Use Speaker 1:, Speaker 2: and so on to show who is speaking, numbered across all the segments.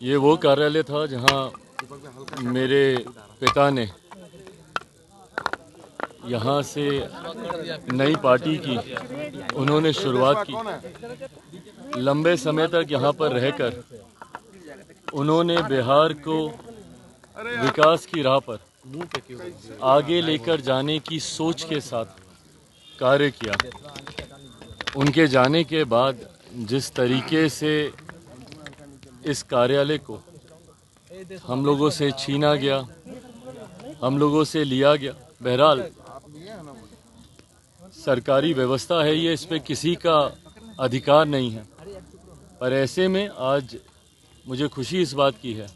Speaker 1: ये वो कार्यालय था जहां मेरे पिता ने यहाँ से नई पार्टी की उन्होंने शुरुआत की। लंबे समय तक यहाँ पर रहकर उन्होंने बिहार को विकास की राह पर आगे लेकर जाने की सोच के साथ कार्य किया। उनके जाने के बाद जिस तरीके से इस कार्यालय को हम लोगों से छीना गया, हम लोगों से लिया गया, बहरहाल सरकारी व्यवस्था है ये, इस पे किसी का अधिकार नहीं है। पर ऐसे में आज मुझे खुशी इस बात की है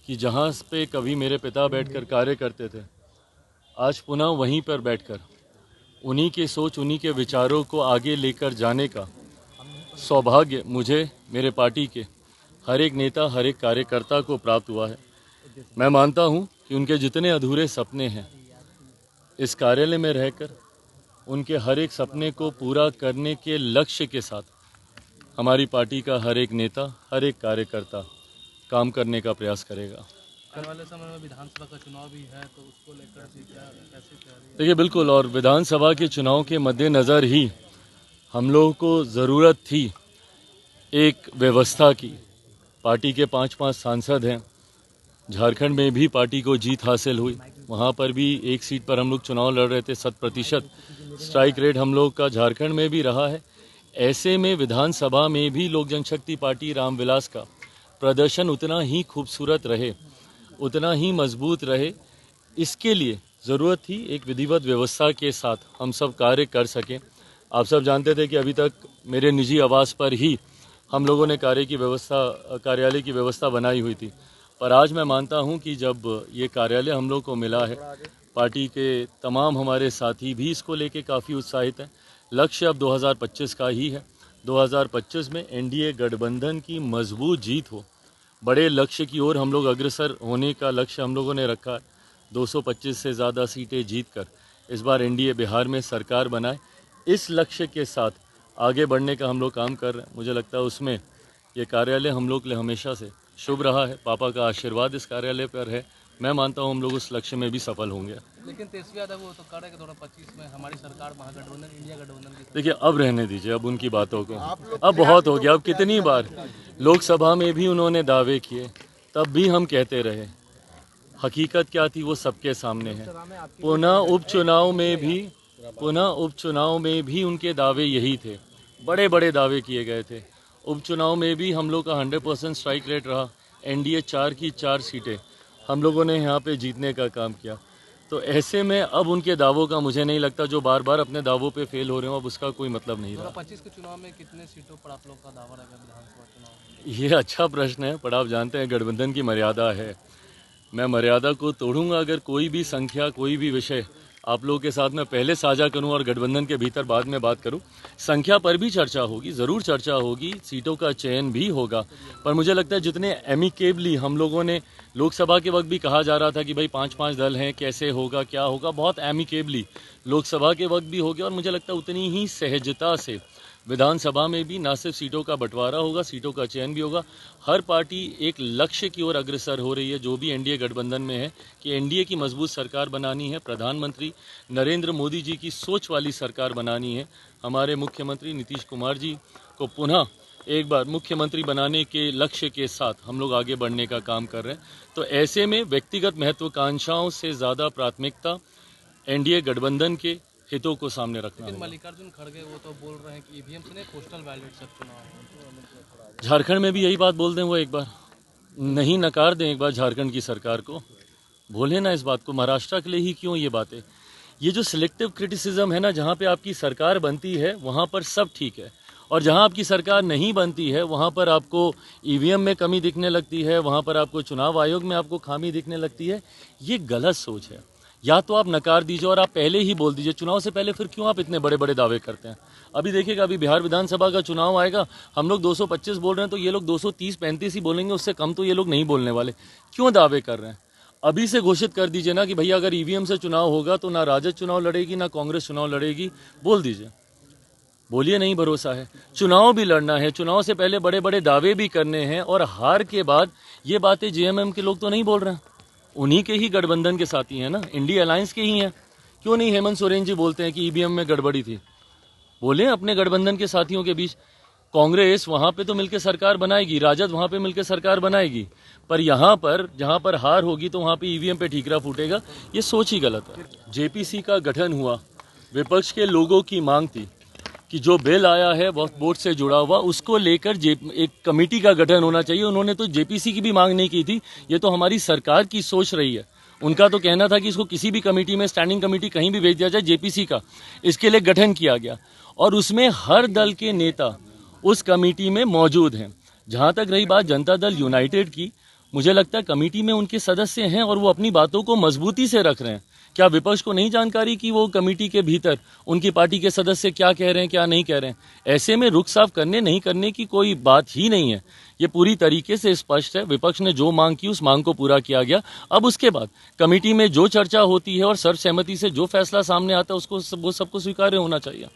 Speaker 1: कि जहाँ पे कभी मेरे पिता बैठकर कार्य करते थे, आज पुनः वहीं पर बैठकर उन्हीं की सोच, उन्हीं के विचारों को आगे लेकर जाने का सौभाग्य मुझे, मेरे पार्टी के हर एक नेता, हर एक कार्यकर्ता को प्राप्त हुआ है। मैं मानता हूँ कि उनके जितने अधूरे सपने हैं, इस कार्यालय में रहकर उनके हर एक सपने को पूरा करने के लक्ष्य के साथ हमारी पार्टी का हर एक नेता, हर एक कार्यकर्ता काम करने का प्रयास करेगा।
Speaker 2: आने वाले समय में विधानसभा का चुनाव भी है, तो उसको लेकर कैसे क्या?
Speaker 1: देखिए, बिल्कुल, और विधानसभा के चुनाव के मद्देनज़र ही हम लोगों को ज़रूरत थी एक व्यवस्था की। पार्टी के 5-5 सांसद हैं। झारखंड में भी पार्टी को जीत हासिल हुई, वहाँ पर भी एक सीट पर हम लोग चुनाव लड़ रहे थे। 100% स्ट्राइक रेट हम लोग का झारखंड में भी रहा है। ऐसे में विधानसभा में भी लोक जनशक्ति पार्टी रामविलास का प्रदर्शन उतना ही खूबसूरत रहे, उतना ही मजबूत रहे। इसके लिए ज़रूरत थी एक विधिवत व्यवस्था के साथ हम सब कार्य कर सकें। आप सब जानते थे कि अभी तक मेरे निजी आवास पर ही हम लोगों ने कार्यालय की व्यवस्था बनाई हुई थी। पर आज मैं मानता हूं कि जब ये कार्यालय हम लोग को मिला है, पार्टी के तमाम हमारे साथी भी इसको लेके काफ़ी उत्साहित हैं। लक्ष्य अब 2025 का ही है। 2025 में एनडीए गठबंधन की मजबूत जीत हो, बड़े लक्ष्य की ओर हम लोग अग्रसर होने का लक्ष्य हम लोगों ने रखा है। 225 से ज़्यादा सीटें जीतकर इस बार एनडीए बिहार में सरकार बनाए, इस लक्ष्य के साथ आगे बढ़ने का हम लोग काम कर रहे हैं। मुझे लगता है उसमें ये कार्यालय हम लोग के लिए हमेशा से शुभ रहा है। पापा का आशीर्वाद इस कार्यालय पर है। मैं मानता हूँ हम लोग उस लक्ष्य में भी सफल होंगे।
Speaker 2: लेकिन तेजस्वी यादव वो तो कह रहे हैं कि 2025 में हमारी सरकार महागठबंधन, इंडिया गठबंधन की।
Speaker 1: देखिए, अब रहने दीजिए अब उनकी बातों को, अब बहुत हो गया। अब कितनी बार लोकसभा में भी उन्होंने दावे किए, तब भी हम कहते रहे। हकीकत क्या थी वो सबके सामने है। पुनः उपचुनाव में भी उनके दावे यही थे, बड़े बड़े दावे किए गए थे। उपचुनाव में भी हम लोग का 100% स्ट्राइक रेट रहा। एनडीए 4 की 4 सीटें हम लोगों ने यहाँ पे जीतने का काम किया। तो ऐसे में अब उनके दावों का मुझे नहीं लगता, जो बार बार अपने दावों पे फेल हो रहे हो, अब उसका कोई मतलब नहीं रहा।
Speaker 2: 2025 के चुनाव में कितने सीटों पर आप लोग का दावा रहेगा विधानसभा चुनाव में?
Speaker 1: ये अच्छा प्रश्न है, पर आप जानते हैं गठबंधन की मर्यादा है। मैं मर्यादा को तोड़ूंगा अगर कोई भी संख्या, कोई भी विषय आप लोगों के साथ मैं पहले साझा करूं और गठबंधन के भीतर बाद में बात करूं। संख्या पर भी चर्चा होगी, ज़रूर चर्चा होगी, सीटों का चयन भी होगा। पर मुझे लगता है जितने एमिकेबली हम लोगों ने लोकसभा के वक्त भी कहा जा रहा था कि भाई 5-5 दल हैं, कैसे होगा, क्या होगा, बहुत एमिकेबली लोकसभा के वक्त भी हो गया। और मुझे लगता है उतनी ही सहजता से विधानसभा में भी ना सिर्फ सीटों का बंटवारा होगा, सीटों का चयन भी होगा। हर पार्टी एक लक्ष्य की ओर अग्रसर हो रही है, जो भी एनडीए गठबंधन में है, कि एनडीए की मजबूत सरकार बनानी है, प्रधानमंत्री नरेंद्र मोदी जी की सोच वाली सरकार बनानी है। हमारे मुख्यमंत्री नीतीश कुमार जी को पुनः एक बार मुख्यमंत्री बनाने के लक्ष्य के साथ हम लोग आगे बढ़ने का काम कर रहे हैं। तो ऐसे में व्यक्तिगत महत्वाकांक्षाओं से ज़्यादा प्राथमिकता एनडीए गठबंधन के हितों को सामने रखना
Speaker 2: लेकिन
Speaker 1: है।
Speaker 2: मल्लिकार्जुन खड़गे वो तो बोल रहे हैं कि ईवीएम से नहीं, पोस्टल बैलेट सब चुनाव।
Speaker 1: झारखंड में भी यही बात बोल दें, वो एक बार नहीं नकार दें, एक बार झारखंड की सरकार को बोले ना इस बात को। महाराष्ट्र के लिए ही क्यों ये बातें? ये जो सिलेक्टिव क्रिटिसिज्म है ना, जहाँ पे आपकी सरकार बनती है वहाँ पर सब ठीक है, और जहाँ आपकी सरकार नहीं बनती है वहाँ पर आपको ईवीएम में कमी दिखने लगती है, वहाँ पर आपको चुनाव आयोग में आपको खामी दिखने लगती है। ये गलत सोच है। या तो आप नकार दीजिए और आप पहले ही बोल दीजिए चुनाव से पहले, फिर क्यों आप इतने बड़े बड़े दावे करते हैं? अभी देखिएगा, अभी बिहार विधानसभा का चुनाव आएगा, हम लोग 225 बोल रहे हैं तो ये लोग 230-35 ही बोलेंगे, उससे कम तो ये लोग नहीं बोलने वाले। क्यों दावे कर रहे हैं? अभी से घोषित कर दीजिए ना कि भैया अगर ईवीएम से चुनाव होगा तो ना राजद चुनाव लड़ेगी, ना कांग्रेस चुनाव लड़ेगी, बोल दीजिए। बोलिए नहीं भरोसा है। चुनाव भी लड़ना है, चुनाव से पहले बड़े बड़े दावे भी करने हैं, और हार के बाद ये बातें जेएमएम के लोग तो नहीं बोल रहे हैं, उन्हीं के ही गठबंधन के साथी हैं ना, इंडिया अलायंस के ही हैं। क्यों नहीं हेमंत सोरेन जी बोलते हैं कि ईवीएम में गड़बड़ी थी? बोले अपने गठबंधन के साथियों के बीच। कांग्रेस वहां पे तो मिलकर सरकार बनाएगी, राजद वहां पे मिलकर सरकार बनाएगी, पर यहां पर जहां पर हार होगी तो वहां पे ईवीएम पे ठीकरा फूटेगा। ये सोच ही गलत है। जेपीसी का गठन हुआ, विपक्ष के लोगों की मांग थी कि जो बिल आया है वक्फ बोर्ड से जुड़ा हुआ, उसको लेकर एक कमेटी का गठन होना चाहिए। उन्होंने तो जेपीसी की भी मांग नहीं की थी, ये तो हमारी सरकार की सोच रही है। उनका तो कहना था कि इसको किसी भी कमेटी में, स्टैंडिंग कमेटी कहीं भी भेज दिया जाए, जेपीसी का इसके लिए गठन किया गया, और उसमें हर दल के नेता उस कमेटी में मौजूद हैं। जहां तक रही बात जनता दल यूनाइटेड की, मुझे लगता है कमेटी में उनके सदस्य हैं और वो अपनी बातों को मजबूती से रख रहे हैं। क्या विपक्ष को नहीं जानकारी कि वो कमेटी के भीतर उनकी पार्टी के सदस्य क्या कह रहे हैं, क्या नहीं कह रहे हैं? ऐसे में रुख साफ करने नहीं करने की कोई बात ही नहीं है। ये पूरी तरीके से स्पष्ट है, विपक्ष ने जो मांग की उस मांग को पूरा किया गया। अब उसके बाद कमेटी में जो चर्चा होती है और सर्वसहमति से जो फैसला सामने आता है उसको वो सबको स्वीकार्य होना चाहिए।